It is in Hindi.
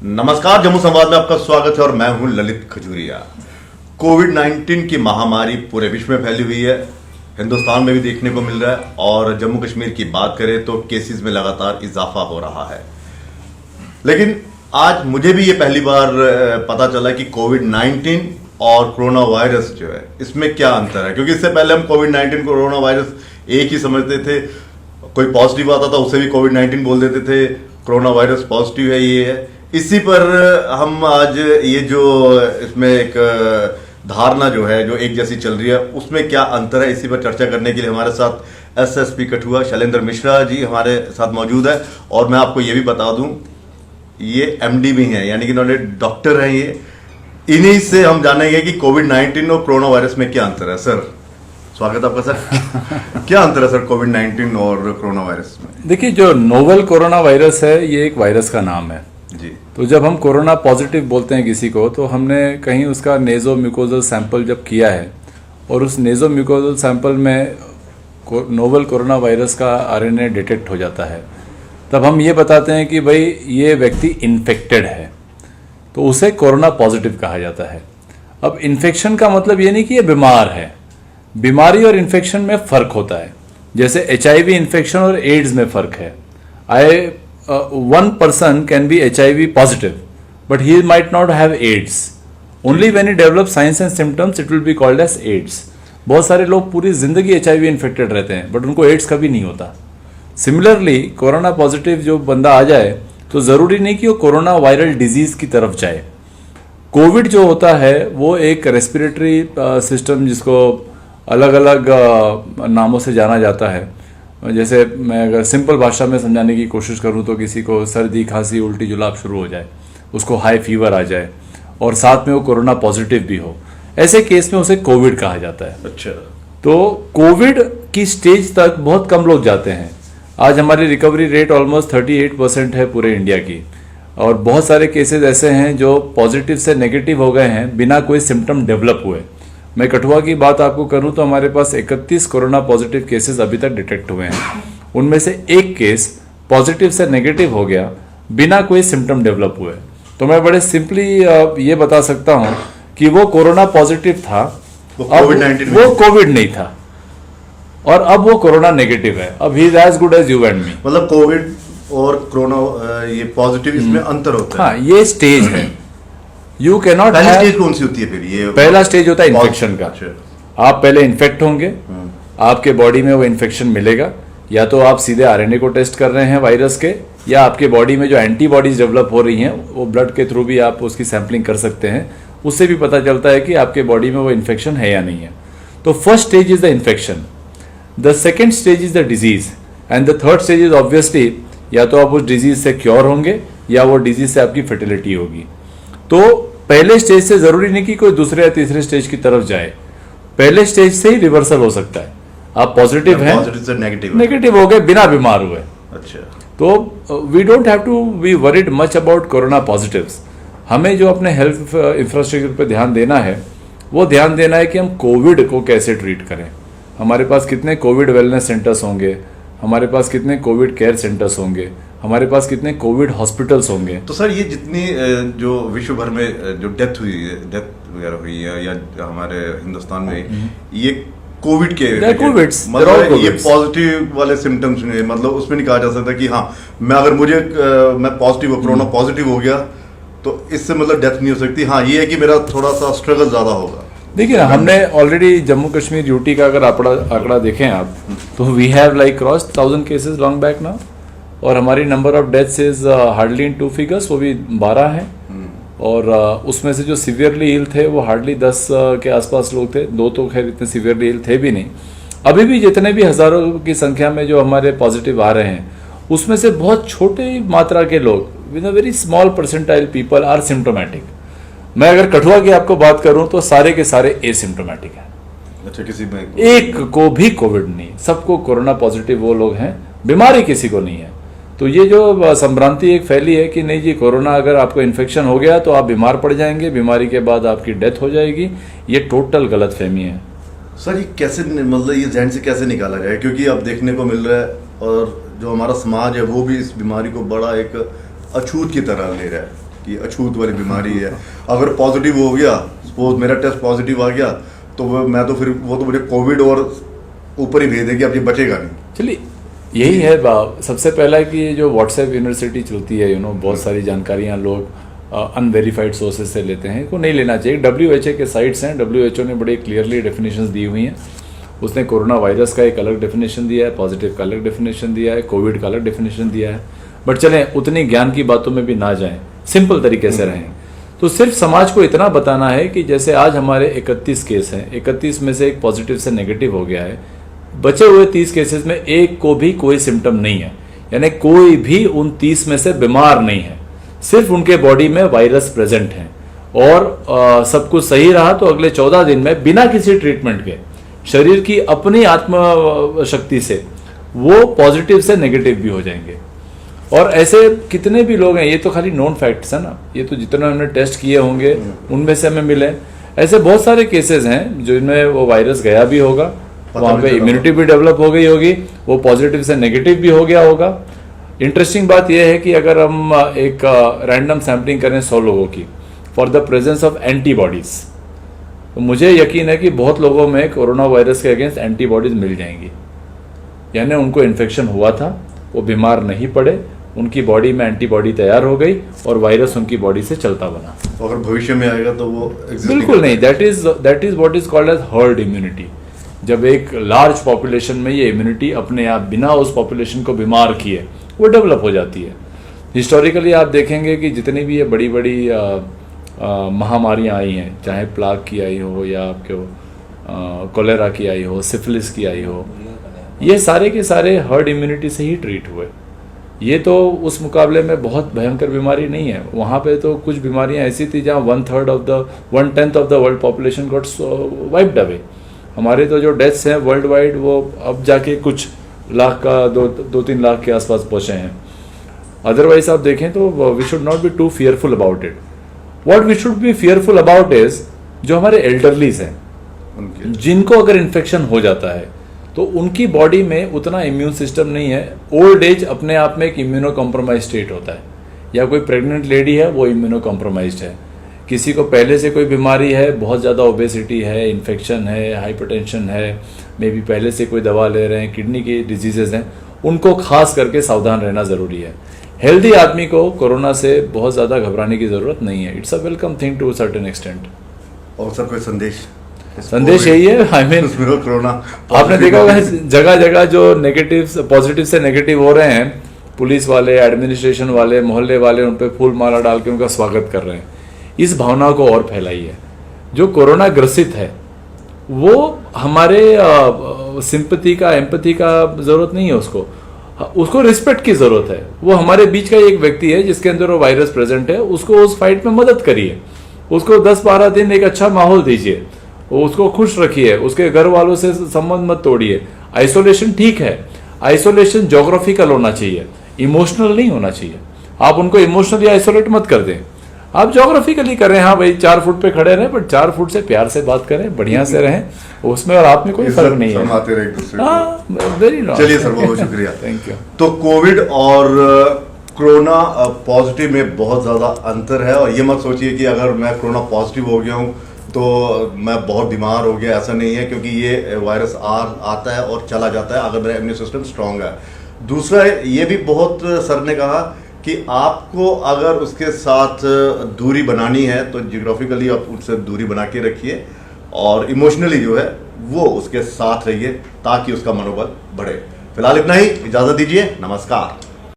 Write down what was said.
नमस्कार, जम्मू संवाद में आपका स्वागत है और मैं हूं ललित खजूरिया। कोविड-19 की महामारी पूरे विश्व में फैली हुई है, हिंदुस्तान में भी देखने को मिल रहा है और जम्मू कश्मीर की बात करें तो केसेस में लगातार इजाफा हो रहा है। लेकिन आज मुझे भी ये पहली बार पता चला कि कोविड-19 और कोरोना वायरस जो है इसमें क्या अंतर है, क्योंकि इससे पहले हम कोविड-19 कोरोना वायरस एक ही समझते थे। कोई पॉजिटिव आता था उसे भी कोविड-19 बोल देते थे, कोरोना वायरस पॉजिटिव है, ये है। इसी पर हम आज ये जो इसमें एक धारणा जो है जो एक जैसी चल रही है उसमें क्या अंतर है, इसी पर चर्चा करने के लिए हमारे साथ एसएसपी कठुआ शैलेंद्र मिश्रा जी हमारे साथ मौजूद है। और मैं आपको ये भी बता दूं, ये एमडी भी हैं, यानी कि इन्होंने डॉक्टर हैं। ये इन्हीं से हम जानेंगे कि कोविड-19 और कोरोना वायरस में क्या अंतर है। सर, स्वागत है आपका। सर, क्या अंतर है सर कोविड-19 और कोरोना वायरस में? देखिए, जो नोवेल कोरोना वायरस है ये एक वायरस का नाम है जी। तो जब हम कोरोना पॉजिटिव बोलते हैं किसी को, तो हमने कहीं उसका नेजो म्यूकोजल सैंपल जब किया है और उस नेजो म्यूकोजल सैंपल में नोवेल कोरोना वायरस का आरएनए डिटेक्ट हो जाता है, तब हम ये बताते हैं कि भाई ये व्यक्ति इन्फेक्टेड है, तो उसे कोरोना पॉजिटिव कहा जाता है। अब इन्फेक्शन का मतलब ये नहीं कि ये बीमार है, बीमारी और इन्फेक्शन में फ़र्क होता है। जैसे HIV इन्फेक्शन और एड्स में फ़र्क है। One person can be HIV positive, but he might not have AIDS. Only when he develops signs and symptoms, it will be called as AIDS. बहुत सारे लोग पूरी जिंदगी HIV इन्फेक्टेड रहते हैं, बट उनको एड्स कभी नहीं होता। सिमिलरली कोरोना पॉजिटिव जो बंदा आ जाए तो ज़रूरी नहीं कि वो कोरोना वायरल डिजीज़ की तरफ जाए। कोविड जो होता है वो एक रेस्पिरेटरी सिस्टम, जिसको अलग अलग नामों से जाना जाता है। जैसे मैं अगर सिंपल भाषा में समझाने की कोशिश करूं तो किसी को सर्दी, खांसी, उल्टी, जुलाब शुरू हो जाए, उसको हाई फीवर आ जाए और साथ में वो कोरोना पॉजिटिव भी हो, ऐसे केस में उसे कोविड कहा जाता है। अच्छा। तो कोविड की स्टेज तक बहुत कम लोग जाते हैं। आज हमारी रिकवरी रेट ऑलमोस्ट 38% है पूरे इंडिया की, और बहुत सारे केसेस ऐसे हैं जो पॉजिटिव से नेगेटिव हो गए हैं बिना कोई सिम्टम डेवलप हुए। मैं कठुआ की बात आपको करूं तो हमारे पास 31 कोरोना पॉजिटिव केसेस अभी तक डिटेक्ट हुए हैं। उनमें से एक केस पॉजिटिव से नेगेटिव हो गया बिना कोई सिम्टम डेवलप हुए। तो मैं बड़े सिंपली ये बता सकता हूं कि वो कोरोना पॉजिटिव था, वो कोविड नहीं था, और अब वो कोरोना नेगेटिव है। अब he is as good as you and me. मतलब कोविड और कोरोना ये पॉजिटिव, इसमें अंतर होता है। हाँ, ये स्टेज है। You cannot. पहली स्टेज कौन सी होती है फिर? ये पहला स्टेज होता है इन्फेक्शन का। आप पहले इन्फेक्ट होंगे, आपके बॉडी में वो इन्फेक्शन मिलेगा, या तो आप सीधे आरएनए को टेस्ट कर रहे हैं वायरस के, या आपके बॉडी में जो एंटीबॉडीज डेवलप हो रही हैं वो ब्लड के थ्रू भी आप उसकी सैंपलिंग कर सकते हैं। उससे भी पता चलता है कि आपके बॉडी में वो इन्फेक्शन है या नहीं है। तो first stage is the infection, the second stage is the disease, and the third stage is obviously या तो आप उस डिजीज से क्योर होंगे या वो डिजीज से आपकी फर्टिलिटी होगी। तो पहले स्टेज से जरूरी नहीं कि कोई दूसरे या तीसरे स्टेज की तरफ जाए, पहले स्टेज से ही रिवर्सल हो सकता है। आप पॉजिटिव हैं, पॉजिटिव से नेगेटिव हो गए बिना बीमार हुए। अच्छा। तो we don't have to be worried much about corona positives. हमें जो अपने हेल्थ इंफ्रास्ट्रक्चर पर ध्यान देना है वो ध्यान देना है कि हम कोविड को कैसे ट्रीट करें। हमारे पास कितने कोविड वेलनेस सेंटर्स होंगे, हमारे पास कितने कोविड केयर सेंटर्स होंगे, हमारे पास कितने कोविड हॉस्पिटल्स होंगे। तो सर, ये जितनी जो विश्व भर में जो डेथ वगैरह हुई है या हमारे हिंदुस्तान में, ये कोविड के मतलब ये पॉजिटिव वाले सिम्टम्स में, मतलब उसमें नहीं कहा जा सकता कि हाँ मैं पॉजिटिव कोरोना पॉजिटिव हो गया तो इससे मतलब डेथ नहीं हो सकती। हाँ, ये है कि मेरा थोड़ा सा स्ट्रगल ज्यादा होगा। देखिए ना, हमने ऑलरेडी जम्मू कश्मीर यूटी का अगर आंकड़ा देखें आप, तो we have like cross 1000 cases long back now, और हमारी number of deaths is hardly in 2 figures, वो भी 12 हैं। और उसमें से जो सीवियरली इल थे वो हार्डली 10 के आसपास लोग थे। 2 तो खैर इतने सीवियरली इल थे भी नहीं। अभी भी जितने भी हजारों की संख्या में जो हमारे पॉजिटिव आ रहे हैं, उसमें से बहुत छोटे मात्रा के लोग, with a very small percentile people are symptomatic. मैं अगर कठुआ की आपको बात करूं तो सारे के सारे एसिम्टोमेटिक हैं। अच्छा, किसी में एक को भी कोविड नहीं, सबको कोरोना पॉजिटिव वो लोग हैं, बीमारी किसी को नहीं है। तो ये जो संभ्रांति एक फैली है कि नहीं जी कोरोना अगर आपको इन्फेक्शन हो गया तो आप बीमार पड़ जाएंगे, बीमारी के बाद आपकी डेथ हो जाएगी, ये टोटल गलतफहमी है। सर, ये कैसे, मतलब ये जहन से कैसे निकाला जाए? क्योंकि अब देखने को मिल रहा है और जो हमारा समाज है वो भी इस बीमारी को बड़ा एक अछूत की तरह ले रहा है कि अछूत वाली बीमारी है, अगर पॉजिटिव हो गया, सपोज मेरा टेस्ट पॉजिटिव आ गया तो मैं तो फिर वो तो मुझे कोविड और ऊपर ही भेज देगी, अब ये बचेगा नहीं। चलिए यही है सबसे पहला कि जो व्हाट्सएप यूनिवर्सिटी चलती है बहुत सारी जानकारियाँ लोग अनवेरीफाइड सोर्सेज से लेते हैं, को नहीं लेना चाहिए। WHO के साइट्स हैं, WHO ने बड़े क्लियरली डेफिनेशंस दी हुई हैं। उसने कोरोना वायरस का एक अलग डेफिनेशन दिया है, पॉजिटिव का अलग डेफिनेशन दिया है, कोविड का अलग डेफिनेशन दिया है। बट चलें उतनी ज्ञान की बातों में भी ना जाएं, सिंपल तरीके से रहें। तो सिर्फ समाज को इतना बताना है कि जैसे आज हमारे 31 केस हैं, 31 में से एक पॉजिटिव से नेगेटिव हो गया है, बचे हुए 30 केसेस में एक को भी कोई सिम्टम नहीं है, यानी कोई भी उन 30 में से बीमार नहीं है, सिर्फ उनके बॉडी में वायरस प्रेजेंट है और सब कुछ सही रहा तो अगले 14 दिन में बिना किसी ट्रीटमेंट के शरीर की अपनी आत्म शक्ति से वो पॉजिटिव से नेगेटिव भी हो जाएंगे। और ऐसे कितने भी लोग हैं, ये तो खाली नोन फैक्ट्स है ना, ये तो जितने हमने टेस्ट किए होंगे उनमें से हमें मिले, ऐसे बहुत सारे केसेस हैं जिनमें वो वायरस गया भी होगा, वहां पे इम्यूनिटी भी डेवलप हो गई होगी, वो पॉजिटिव से नेगेटिव भी हो गया होगा। इंटरेस्टिंग बात यह है कि अगर हम एक रैंडम सैम्पलिंग करें 100 लोगों की for the presence of antibodies, तो मुझे यकीन है कि बहुत लोगों में कोरोना वायरस के अगेंस्ट एंटीबॉडीज मिल जाएंगी, यानी उनको इन्फेक्शन हुआ था, वो बीमार नहीं पड़े, उनकी बॉडी में एंटीबॉडी तैयार हो गई और वायरस उनकी बॉडी से चलता बना। अगर भविष्य में आएगा तो वो बिल्कुल नहीं, that is what is called as herd immunity. जब एक लार्ज पॉपुलेशन में ये इम्यूनिटी अपने आप बिना उस पॉपुलेशन को बीमार किए वो डेवलप हो जाती है। हिस्टोरिकली आप देखेंगे कि जितनी भी ये बड़ी बड़ी महामारियां आई हैं, चाहे प्लाग की आई हो या आपके कोलेरा की आई हो, सिफिलिस की आई हो, ये सारे के सारे हर्ड इम्यूनिटी से ही ट्रीट हुए। ये तो उस मुकाबले में बहुत भयंकर बीमारी नहीं है। वहाँ पे तो कुछ बीमारियां ऐसी थी जहाँ 1/10 of the world population got wiped away. हमारे तो जो डेथ्स हैं वर्ल्ड वाइड वो अब जाके कुछ लाख का 2-3 लाख के आसपास पहुंचे हैं। अदरवाइज आप देखें तो we should not be too fearful about it. What we should be fearful about is जो हमारे एल्डरलीज हैं, जिनको अगर इन्फेक्शन हो जाता है तो उनकी बॉडी में उतना इम्यून सिस्टम नहीं है। ओल्ड एज अपने आप में एक इम्यूनो कॉम्प्रोमाइज स्टेट होता है, या कोई प्रेग्नेंट लेडी है वो इम्यूनो कॉम्प्रोमाइज्ड है, किसी को पहले से कोई बीमारी है, बहुत ज़्यादा ओबेसिटी है, इन्फेक्शन है, हाइपरटेंशन है, मे बी पहले से कोई दवा ले रहे हैं, किडनी की डिजीजेज हैं, उनको खास करके सावधान रहना ज़रूरी है। हेल्दी आदमी को कोरोना से बहुत ज़्यादा घबराने की ज़रूरत नहीं है। It's a welcome thing to a certain extent. और सर कोई संदेश यही है, आई मीन कोरोना आपने देखा होगा जगह जगह जो नेगेटिव पॉजिटिव से नेगेटिव हो रहे हैं, पुलिस वाले, एडमिनिस्ट्रेशन वाले, मोहल्ले वाले उन पर फूल माला डाल के उनका स्वागत कर रहे हैं। इस भावना को और फैलाइए। जो कोरोना ग्रसित है वो हमारे सिंपैथी का, एम्पैथी का जरूरत नहीं है, उसको रिस्पेक्ट की जरूरत है। वो हमारे बीच का एक व्यक्ति है जिसके अंदर वो वायरस प्रेजेंट है, उसको उस फाइट में मदद करिए, उसको 10-12 दिन एक अच्छा माहौल दीजिए, उसको खुश रखिए, उसके घर वालों से संबंध मत तोड़िए। आइसोलेशन ठीक है, आइसोलेशन ज्योग्राफिकल होना चाहिए, इमोशनल नहीं होना चाहिए। आप उनको इमोशनली आइसोलेट मत कर दें, आप ज्योग्राफिकली करें। हाँ भाई 4 फुट पे खड़े रहें, बट 4 फुट से प्यार से बात करें, बढ़िया से रहें, उसमें और आप में कोई फर्क नहीं है। Very nice. चलिए सर, बहुत शुक्रिया, थैंक यू। तो कोविड और कोरोना पॉजिटिव में बहुत ज़्यादा अंतर है, और ये मत सोचिए कि अगर मैं कोरोना पॉजिटिव हो गया हूँ तो मैं बहुत बीमार हो गया, ऐसा नहीं है, क्योंकि ये वायरस आता है और चला जाता है अगर मेरा इम्यून सिस्टम स्ट्रांग है। दूसरा ये भी बहुत सर ने कहा कि आपको अगर उसके साथ दूरी बनानी है तो जियोग्राफिकली आप उससे दूरी बना के रखिए, और इमोशनली जो है वो उसके साथ रहिए ताकि उसका मनोबल बढ़े। फिलहाल इतना ही, इजाज़त दीजिए, नमस्कार।